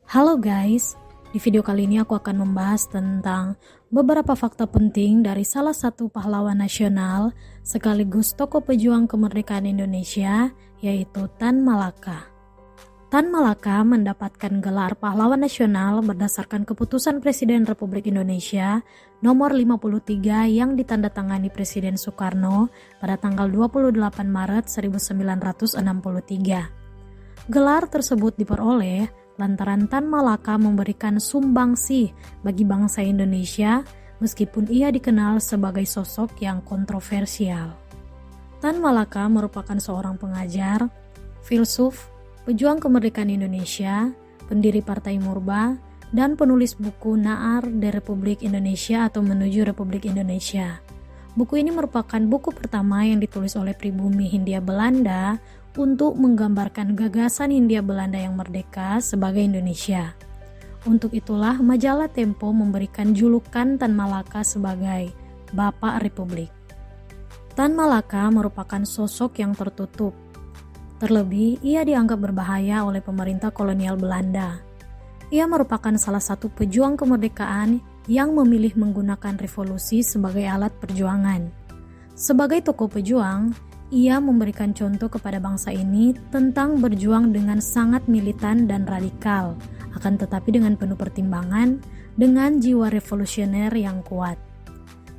Halo guys, di video kali ini aku akan membahas tentang beberapa fakta penting dari salah satu pahlawan nasional sekaligus tokoh pejuang kemerdekaan Indonesia, yaitu Tan Malaka. Tan Malaka mendapatkan gelar pahlawan nasional berdasarkan keputusan Presiden Republik Indonesia nomor 53 yang ditandatangani Presiden Soekarno pada tanggal 28 Maret 1963. Gelar tersebut diperoleh lantaran Tan Malaka memberikan sumbangsih bagi bangsa Indonesia meskipun ia dikenal sebagai sosok yang kontroversial. Tan Malaka merupakan seorang pengajar, filsuf, pejuang kemerdekaan Indonesia, pendiri Partai Murba, dan penulis buku Naar de Republik Indonesia atau Menuju Republik Indonesia. Buku ini merupakan buku pertama yang ditulis oleh pribumi Hindia Belanda untuk menggambarkan gagasan Hindia Belanda yang merdeka sebagai Indonesia. Untuk itulah majalah Tempo memberikan julukan Tan Malaka sebagai Bapak Republik. Tan Malaka merupakan sosok yang tertutup. Terlebih, ia dianggap berbahaya oleh pemerintah kolonial Belanda. Ia merupakan salah satu pejuang kemerdekaan yang memilih menggunakan revolusi sebagai alat perjuangan. Sebagai tokoh pejuang, ia memberikan contoh kepada bangsa ini tentang berjuang dengan sangat militan dan radikal, akan tetapi dengan penuh pertimbangan, dengan jiwa revolusioner yang kuat.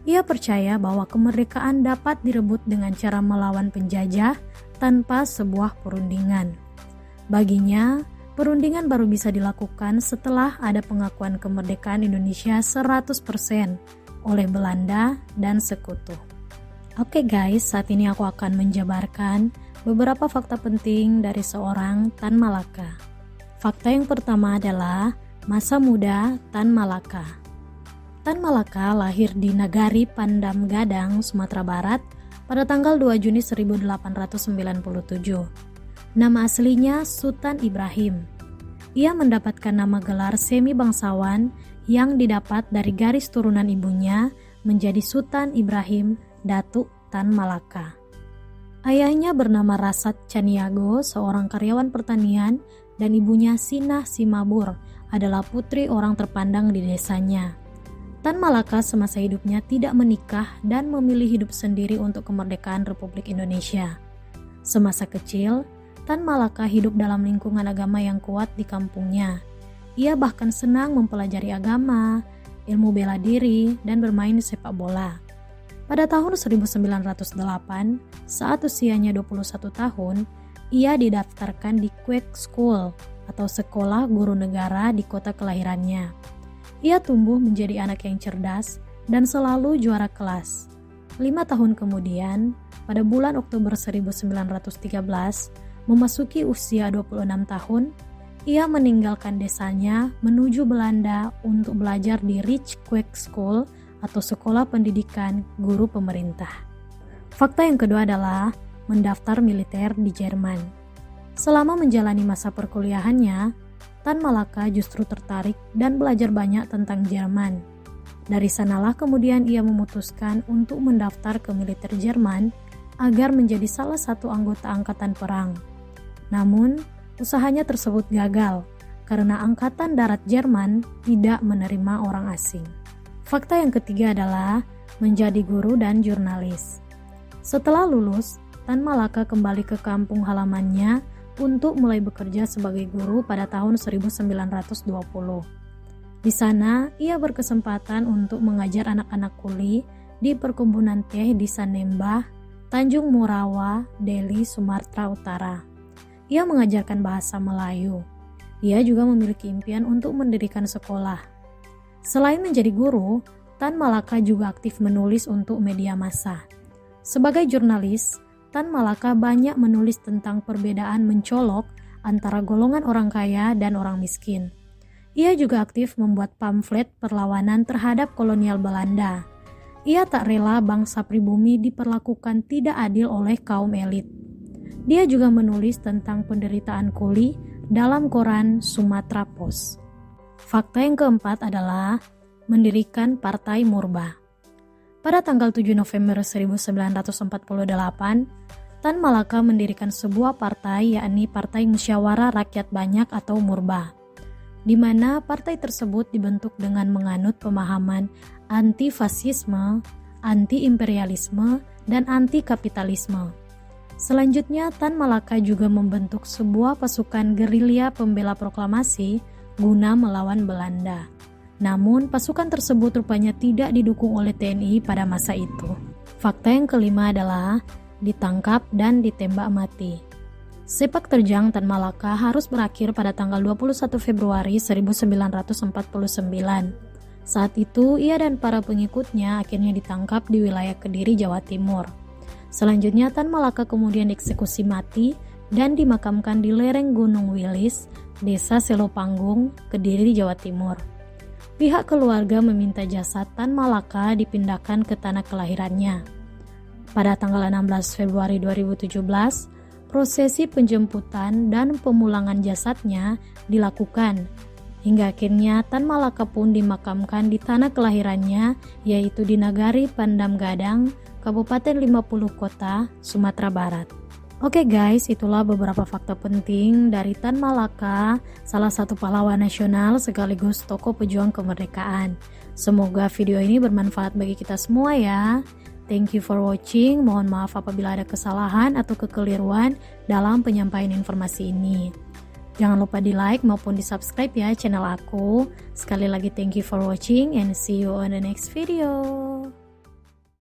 Ia percaya bahwa kemerdekaan dapat direbut dengan cara melawan penjajah tanpa sebuah perundingan. Baginya, perundingan baru bisa dilakukan setelah ada pengakuan kemerdekaan Indonesia 100% oleh Belanda dan sekutu. Oke guys, saat ini aku akan menjabarkan beberapa fakta penting dari seorang Tan Malaka. Fakta yang pertama adalah masa muda Tan Malaka. Tan Malaka lahir di Nagari Pandam Gadang, Sumatera Barat pada tanggal 2 Juni 1897. Nama aslinya Sultan Ibrahim. Ia mendapatkan nama gelar semi bangsawan yang didapat dari garis turunan ibunya menjadi Sultan Ibrahim Datuk Tan Malaka. Ayahnya bernama Rasad Caniago, seorang karyawan pertanian, dan ibunya Sinah Simabur adalah putri orang terpandang di desanya. Tan Malaka semasa hidupnya tidak menikah dan memilih hidup sendiri untuk kemerdekaan Republik Indonesia. Semasa kecil, Tan Malaka hidup dalam lingkungan agama yang kuat di kampungnya. Ia bahkan senang mempelajari agama, ilmu bela diri, dan bermain sepak bola. Pada tahun 1908, saat usianya 21 tahun, ia didaftarkan di Kwek School atau Sekolah Guru Negara di kota kelahirannya. Ia tumbuh menjadi anak yang cerdas dan selalu juara kelas. 5 tahun kemudian, pada bulan Oktober 1913, memasuki usia 26 tahun, ia meninggalkan desanya menuju Belanda untuk belajar di Rich Kwek School atau Sekolah Pendidikan Guru Pemerintah. Fakta yang kedua adalah mendaftar militer di Jerman. Selama menjalani masa perkuliahannya, Tan Malaka justru tertarik dan belajar banyak tentang Jerman. Dari sanalah kemudian ia memutuskan untuk mendaftar ke militer Jerman agar menjadi salah satu anggota angkatan perang. Namun, usahanya tersebut gagal karena Angkatan Darat Jerman tidak menerima orang asing. Fakta yang ketiga adalah menjadi guru dan jurnalis. Setelah lulus, Tan Malaka kembali ke kampung halamannya untuk mulai bekerja sebagai guru pada tahun 1920. Di sana, ia berkesempatan untuk mengajar anak-anak kuli di perkebunan teh di Sanembah, Tanjung Morawa, Deli, Sumatera Utara. Ia mengajarkan bahasa Melayu. Ia juga memiliki impian untuk mendirikan sekolah. Selain menjadi guru, Tan Malaka juga aktif menulis untuk media massa. Sebagai jurnalis, Tan Malaka banyak menulis tentang perbedaan mencolok antara golongan orang kaya dan orang miskin. Ia juga aktif membuat pamflet perlawanan terhadap kolonial Belanda. Ia tak rela bangsa pribumi diperlakukan tidak adil oleh kaum elit. Dia juga menulis tentang penderitaan kuli dalam koran Sumatera Post. Fakta yang keempat adalah mendirikan Partai Murba. Pada tanggal 7 November 1948, Tan Malaka mendirikan sebuah partai, yakni Partai Musyawarah Rakyat Banyak atau Murba. di mana partai tersebut dibentuk dengan menganut pemahaman anti-fasisme, anti-imperialisme, dan anti-kapitalisme. Selanjutnya, Tan Malaka juga membentuk sebuah pasukan gerilya pembela proklamasi guna melawan Belanda. Namun, pasukan tersebut rupanya tidak didukung oleh TNI pada masa itu. Fakta yang kelima adalah ditangkap dan ditembak mati. Sepak terjang Tan Malaka harus berakhir pada tanggal 21 Februari 1949. Saat itu, ia dan para pengikutnya akhirnya ditangkap di wilayah Kediri, Jawa Timur. Selanjutnya, Tan Malaka kemudian dieksekusi mati dan dimakamkan di lereng Gunung Wilis, Desa Selopanggung, Kediri, Jawa Timur. Pihak keluarga meminta jasad Tan Malaka dipindahkan ke tanah kelahirannya. Pada tanggal 16 Februari 2017, prosesi penjemputan dan pemulangan jasadnya dilakukan. Hingga akhirnya Tan Malaka pun dimakamkan di tanah kelahirannya, yaitu di Nagari Pandam Gadang, Kabupaten 50 Kota, Sumatera Barat. Oke guys, itulah beberapa fakta penting dari Tan Malaka, salah satu pahlawan nasional sekaligus tokoh pejuang kemerdekaan. Semoga video ini bermanfaat bagi kita semua ya. Thank you for watching. Mohon maaf apabila ada kesalahan atau kekeliruan dalam penyampaian informasi ini. Jangan lupa di like maupun di subscribe ya channel aku. Sekali lagi thank you for watching and see you on the next video.